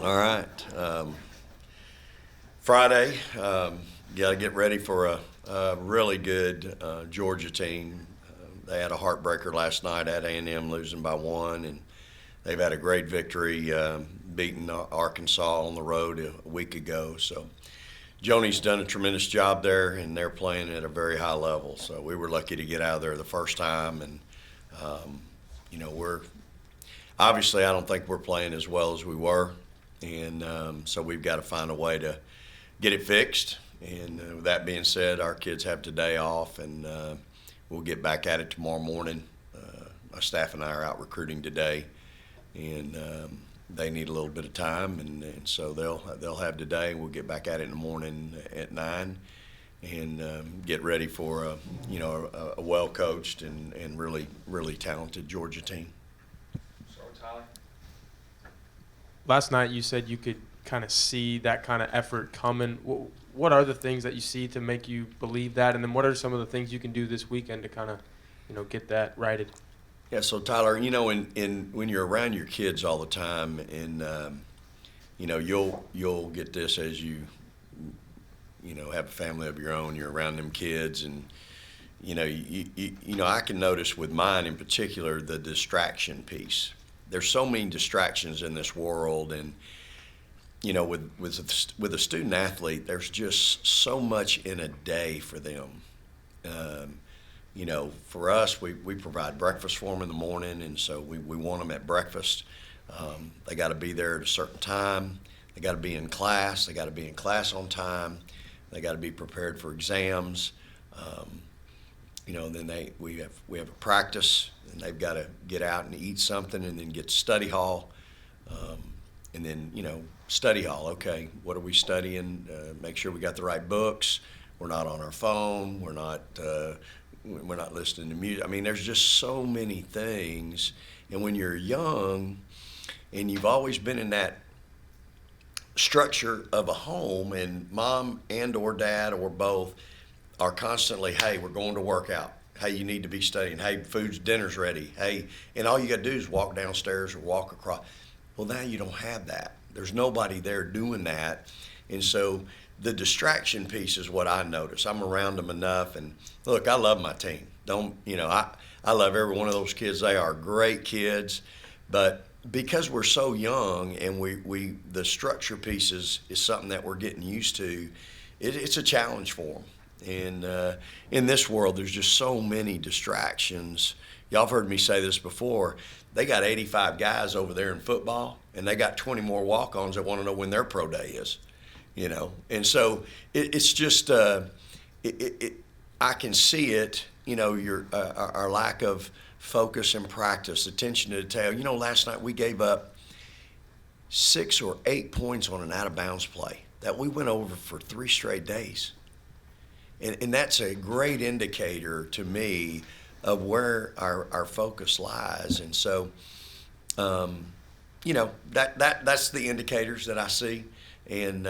All right. Friday, got to get ready for a really good Georgia team. They had a heartbreaker last night at A&M, losing by one, and they've had a great victory, beating Arkansas on the road a week ago. So Joni's done a tremendous job there, and they're playing at a very high level. So we were lucky to get out of there the first time, and we're obviously I don't think we're playing as well as we were, and so we've got to find a way to get it fixed. And with that being said, our kids have today off, and we'll get back at it tomorrow morning. My staff and I are out recruiting today, and they need a little bit of time, and so they'll have today. We'll get back at it in the morning at 9, and get ready for a well coached and really talented Georgia team. So Tyler. Last night you said you could kind of see that kind of effort coming. What are the things that you see to make you believe that? And then what are some of the things you can do this weekend to kind of, get that righted? Yeah, so Tyler, when you're around your kids all the time, and you'll get this as you have a family of your own. You're around them kids, and I can notice with mine in particular the distraction piece. There's so many distractions in this world, and with a student athlete, there's just so much in a day for them. For us, we provide breakfast for them in the morning, and so we want them at breakfast. They got to be there at a certain time. They got to be in class. They got to be in class on time. They got to be prepared for exams. And then we have a practice, and they've got to get out and eat something, and then get to study hall. And then, study hall. Okay, what are we studying? Make sure we got the right books. We're not on our phone. We're not listening to music. I mean, there's just so many things. And when you're young, and you've always been in that structure of a home, and mom and or dad or both are constantly, hey, we're going to work out. Hey, you need to be studying. Hey, dinner's ready. Hey, and all you got to do is walk downstairs or walk across. Well, now you don't have that. There's nobody there doing that. And so the distraction piece is what I notice. I'm around them enough. And look, I love my team. I love every one of those kids. They are great kids. But because we're so young, and the structure piece is something that we're getting used to, it's a challenge for them. And in this world, there's just so many distractions. Y'all have heard me say this before. They got 85 guys over there in football, and they got 20 more walk-ons that want to know when their pro day is, And so it's just I can see it, our lack of focus and practice, attention to detail. Last night we gave up 6 or 8 points on an out-of-bounds play that we went over for 3 straight days. And that's a great indicator to me of where our focus lies. And so, that's the indicators that I see. And,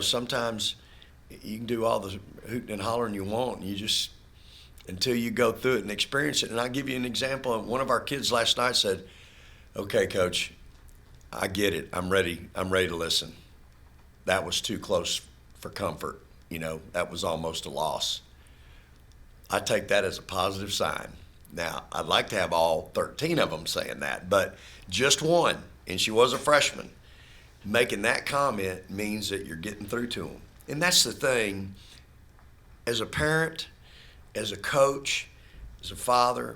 sometimes you can do all the hooting and hollering you want, and you just, until you go through it and experience it. And I'll give you an example. One of our kids last night said, okay, Coach, I get it. I'm ready to listen. That was too close for comfort. That was almost a loss. I take that as a positive sign. Now, I'd like to have all 13 of them saying that, but just one, and she was a freshman, making that comment means that you're getting through to them. And that's the thing, as a parent, as a coach, as a father,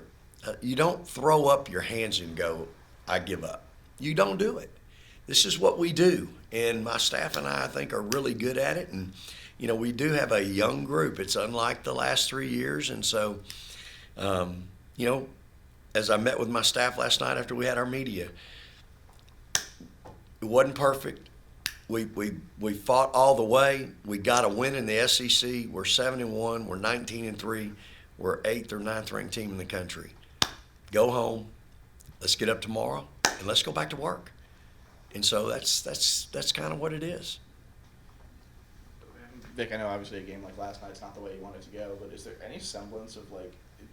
you don't throw up your hands and go, I give up. You don't do it. This is what we do. And my staff and I think, are really good at it. And we do have a young group. It's unlike the last 3 years. And so, as I met with my staff last night after we had our media, it wasn't perfect. We fought all the way. We got a win in the SEC. We're 7-1. We're 19-3. We're 8th or 9th ranked team in the country. Go home. Let's get up tomorrow, and let's go back to work. And so that's kind of what it is. Vic, I know obviously a game like last night's not the way you want it to go, but is there any semblance of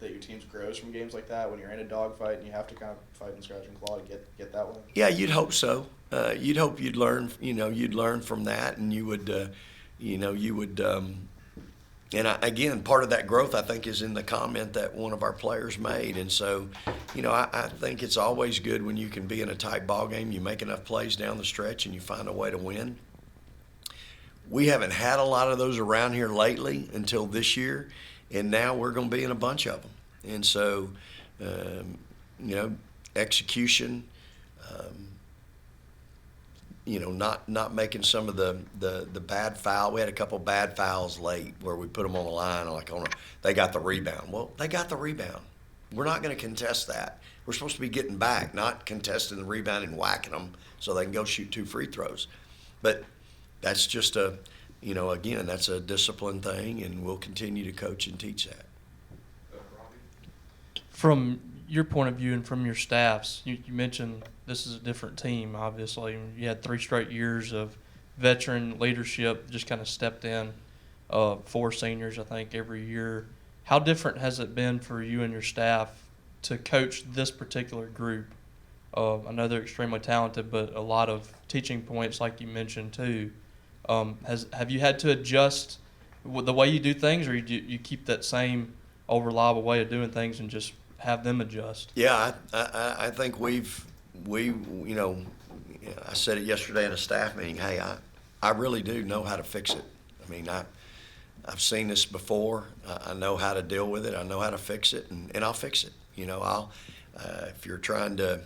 that your team grows from games like that when you're in a dogfight and you have to kind of fight and scratch and claw to get that one? Yeah, you'd hope so. You'd hope you'd learn. You'd learn from that, and you would. Again, part of that growth, I think, is in the comment that one of our players made. And so, I think it's always good when you can be in a tight ball game, you make enough plays down the stretch, and you find a way to win. We haven't had a lot of those around here lately until this year, and now we're going to be in a bunch of them. And so, execution, not making some of the bad foul. We had a couple bad fouls late where we put them on the line, they got the rebound. Well, they got the rebound. We're not going to contest that. We're supposed to be getting back, not contesting the rebound and whacking them so they can go shoot 2 free throws. But that's just again, that's a discipline thing, and we'll continue to coach and teach that. From your point of view and from your staffs, you mentioned this is a different team, obviously. You had 3 straight years of veteran leadership, just kind of stepped in, 4 seniors, I think, every year. How different has it been for you and your staff to coach this particular group? I know they're extremely talented, but a lot of teaching points, like you mentioned, too. Have you had to adjust the way you do things, or you keep that same old reliable way of doing things and just have them adjust? Yeah, I think I said it yesterday at a staff meeting. Hey, I really do know how to fix it. I mean, I've seen this before. I know how to deal with it. I know how to fix it, and I'll fix it. If you're trying to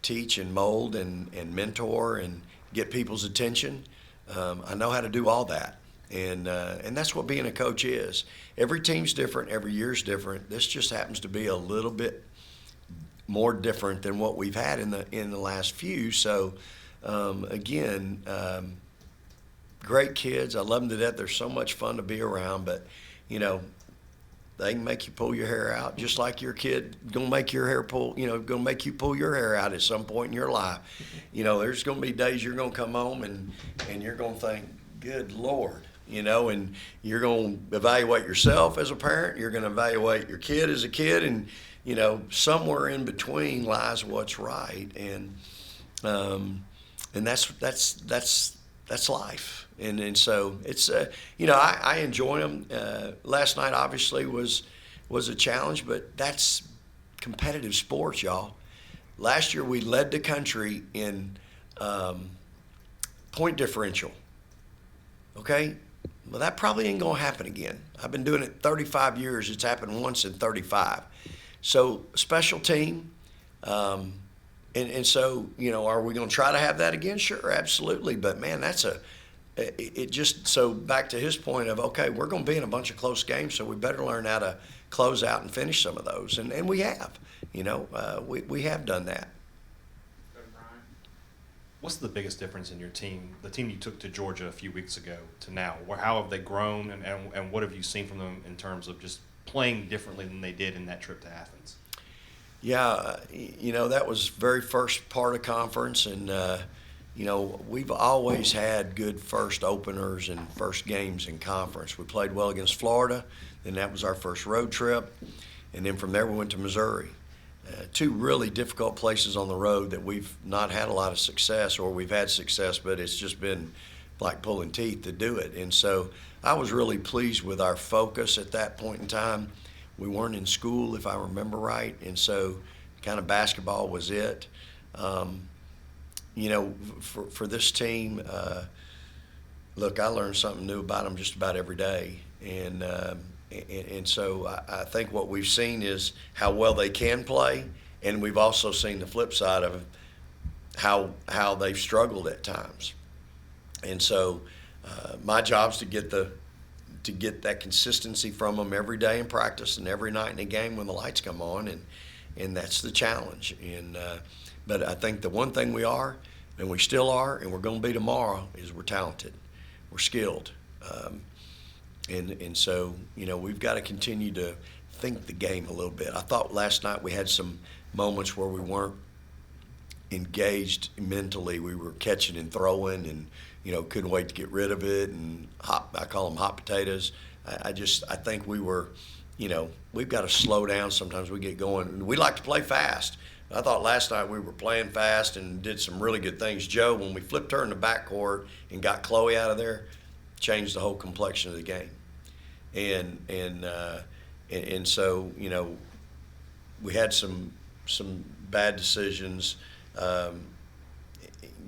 teach and mold and mentor and get people's attention, I know how to do all that. And that's what being a coach is. Every team's different. Every year's different. This just happens to be a little bit more different than what we've had in the last few. So, great kids. I love them to death. They're so much fun to be around. But, they can make you pull your hair out, just like your kid gonna make your hair gonna make you pull your hair out at some point in your life. There's gonna be days you're gonna come home and you're gonna think, good Lord. And you're going to evaluate yourself as a parent. You're going to evaluate your kid as a kid, and somewhere in between lies what's right, and that's life. And so it's I enjoy them. Last night obviously was a challenge, but that's competitive sports, y'all. Last year we led the country in point differential. Okay. Well, that probably ain't going to happen again. I've been doing it 35 years. It's happened once in 35. So, special team. And so, are we going to try to have that again? Sure, absolutely. But, man, so back to his point of, okay, we're going to be in a bunch of close games, so we better learn how to close out and finish some of those. And we have. We have done that. What's the biggest difference in your team, the team you took to Georgia a few weeks ago to now? How have they grown, and what have you seen from them in terms of just playing differently than they did in that trip to Athens? Yeah, that was very first part of conference, and, we've always had good first openers and first games in conference. We played well against Florida, then that was our first road trip, and then from there we went to Missouri. 2 really difficult places on the road that we've not had a lot of success, or we've had success, but it's just been like pulling teeth to do it. And so I was really pleased with our focus at that point in time. We weren't in school, if I remember right, and so kind of basketball was it. For this team, look, I learn something new about them just about every day. And so I think what we've seen is how well they can play, and we've also seen the flip side of how they've struggled at times. And so my job's to get that consistency from them every day in practice and every night in a game when the lights come on, and that's the challenge. But I think the one thing we are, and we still are, and we're going to be tomorrow, is we're talented, we're skilled. And so, we've got to continue to think the game a little bit. I thought last night we had some moments where we weren't engaged mentally. We were catching and throwing and, couldn't wait to get rid of it. And I call them hot potatoes. I think we were we've got to slow down. Sometimes we get going. We like to play fast. I thought last night we were playing fast and did some really good things. Joe, when we flipped her in the backcourt and got Chloe out of there, changed the whole complexion of the game. And so, we had some bad decisions,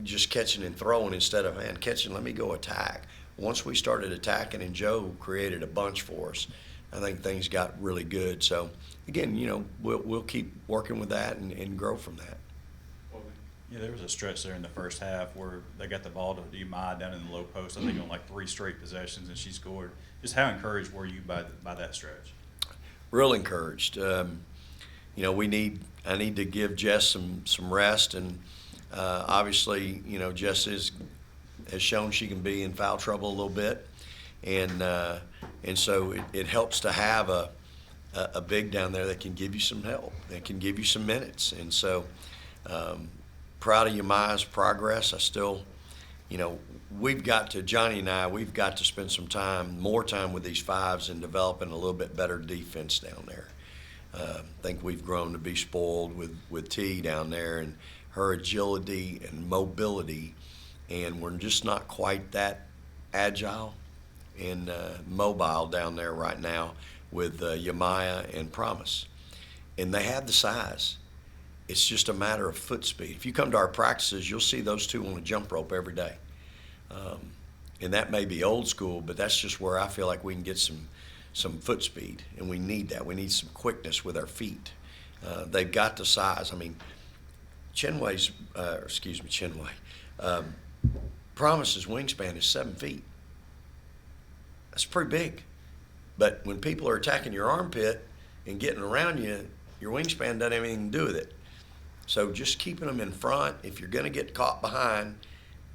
just catching and throwing instead of, man, catching, let me go attack. Once we started attacking and Joe created a bunch for us, I think things got really good. So, again, we'll keep working with that and grow from that. Yeah, there was a stretch there in the first half where they got the ball to Umai down in the low post, I think on like 3 straight possessions, and she scored. Just how encouraged were you by that stretch? Real encouraged. I need to give Jess some rest, and obviously, Jess has shown she can be in foul trouble a little bit, and so it helps to have a big down there that can give you some help, that can give you some minutes, and so proud of Umai's progress. I still, Johnny and I, we've got to spend more time with these fives and developing a little bit better defense down there. I think we've grown to be spoiled with T down there and her agility and mobility, and we're just not quite that agile and mobile down there right now with Yamaya and Promise. And they have the size. It's just a matter of foot speed. If you come to our practices, you'll see those two on a jump rope every day. And that may be old school, but that's just where I feel like we can get some foot speed, and we need that. We need some quickness with our feet. They've got the size. I mean, Chinway's Promise's wingspan is 7 feet. That's pretty big. But when people are attacking your armpit and getting around you, your wingspan doesn't have anything to do with it. So just keeping them in front, if you're going to get caught behind,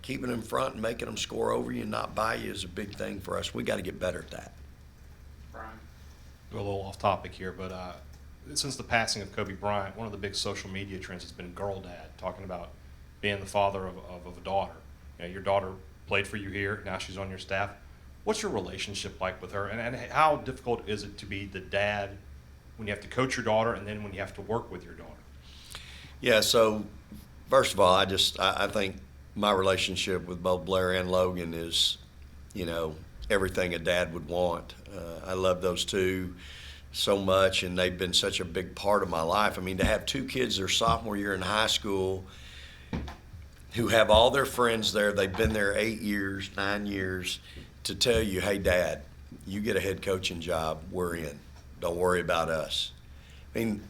keeping them in front and making them score over you and not by you is a big thing for us. We got to get better at that. Brian, go a little off topic here, but since the passing of Kobe Bryant, one of the big social media trends has been girl dad, talking about being the father of a daughter. Your daughter played for you here. Now she's on your staff. What's your relationship like with her, and how difficult is it to be the dad when you have to coach your daughter and then when you have to work with your daughter? Yeah, so first of all, I think my relationship with both Blair and Logan is, everything a dad would want. I love those two so much, and they've been such a big part of my life. I mean, to have 2 kids their sophomore year in high school who have all their friends there, they've been there 8 years, 9 years, to tell you, hey, Dad, you get a head coaching job, we're in. Don't worry about us. I mean,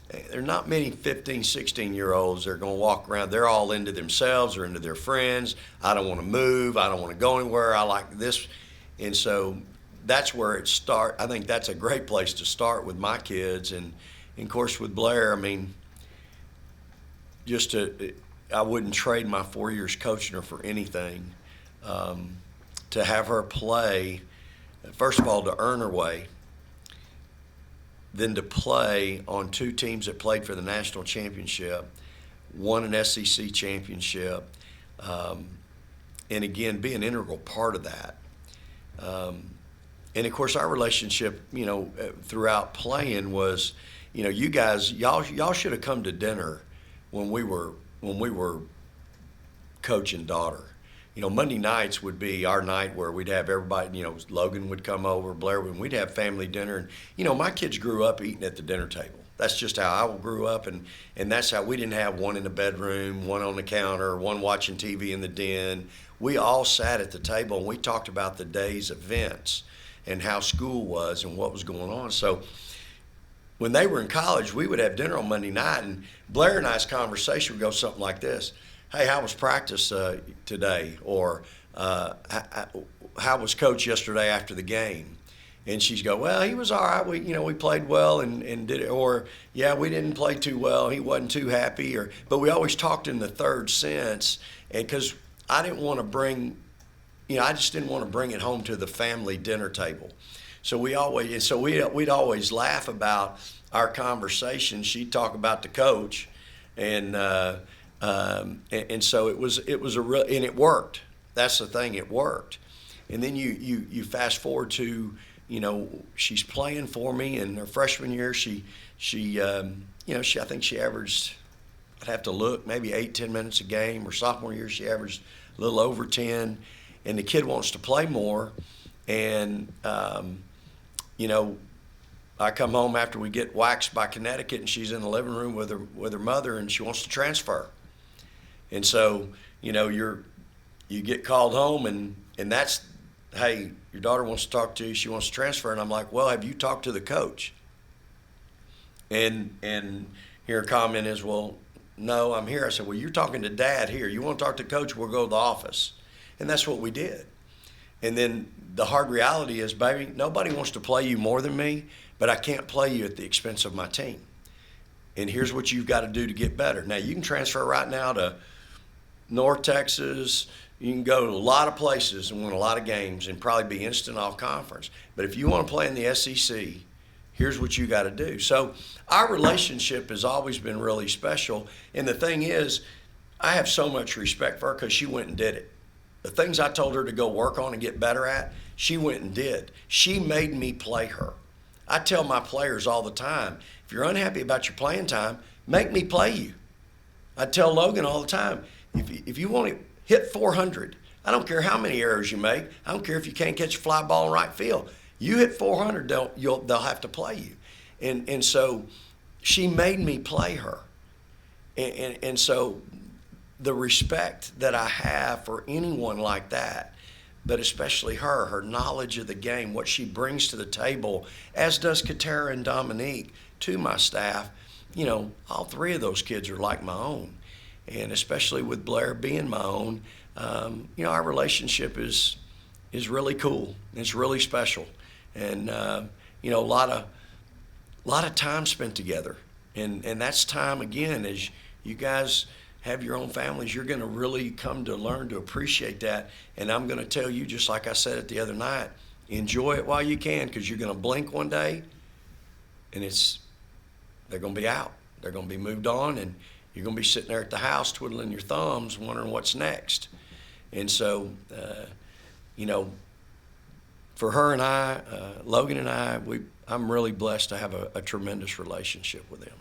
there are not many 15, 16-year-olds that are going to walk around. They're all into themselves or into their friends. I don't want to move. I don't want to go anywhere. I like this. And so that's where it starts. I think that's a great place to start with my kids. And of course, with Blair, I mean, I wouldn't trade my 4 years coaching her for anything. To have her play, first of all, to earn her way, then to play on 2 teams that played for the national championship, won an SEC championship, and again, be an integral part of that. And of course, our relationship, throughout playing was, you guys, y'all should have come to dinner when we were coaching daughter. Monday nights would be our night where we'd have everybody, Logan would come over, Blair would, and we'd have family dinner. And, my kids grew up eating at the dinner table. That's just how I grew up, and that's how we didn't have one in the bedroom, one on the counter, one watching TV in the den. We all sat at the table, and we talked about the day's events and how school was and what was going on. So when they were in college, we would have dinner on Monday night, and Blair and I's conversation would go something like this. Hey, how was practice today? Or how was coach yesterday after the game? And she'd go, well, he was all right. We played well and did it. Or, yeah, we didn't play too well. He wasn't too happy. But we always talked in the third sense, and because I didn't want to bring, I just didn't want to bring it home to the family dinner table. So we'd always laugh about our conversation. She'd talk about the coach, and so it was a real, and it worked. That's the thing, it worked. And then you fast forward to she's playing for me. In her freshman year, she I think she averaged, I'd have to look, maybe 8-10 minutes a game. Her sophomore year, she averaged a little over 10. And the kid wants to play more. And, I come home after we get waxed by Connecticut, and she's in the living room with her mother, and she wants to transfer. And so, you get called home, and that's, hey, your daughter wants to talk to you. She wants to transfer. And I'm like, well, have you talked to the coach? And her comment is, well, no, I'm here. I said, well, you're talking to Dad here. You want to talk to Coach? We'll go to the office. And that's what we did. And then the hard reality is, baby, nobody wants to play you more than me, but I can't play you at the expense of my team. And here's what you've got to do to get better. Now, you can transfer right now to North Texas. You can go to a lot of places and win a lot of games and probably be instant off conference. But if you want to play in the SEC, here's what you got to do. So our relationship has always been really special. And the thing is, I have so much respect for her because she went and did it. The things I told her to go work on and get better at, she went and did. She made me play her. I tell my players all the time, if you're unhappy about your playing time, make me play you. I tell Logan all the time, if you want to hit 400, I don't care how many errors you make. I don't care if you can't catch a fly ball in right field. You hit 400, they'll have to play you. And so she made me play her. And so the respect that I have for anyone like that, but especially her knowledge of the game, what she brings to the table, as does Katera and Dominique to my staff, all three of those kids are like my own. And especially with Blair being my own, our relationship is really cool. It's really special. And, a lot of time spent together. And that's time, again, as you guys have your own families, you're going to really come to learn to appreciate that. And I'm going to tell you, just like I said it the other night, enjoy it while you can, because you're going to blink one day and they're going to be out. They're going to be moved on, and you're going to be sitting there at the house twiddling your thumbs wondering what's next. And so, for her and I, Logan and I, I'm really blessed to have a tremendous relationship with them.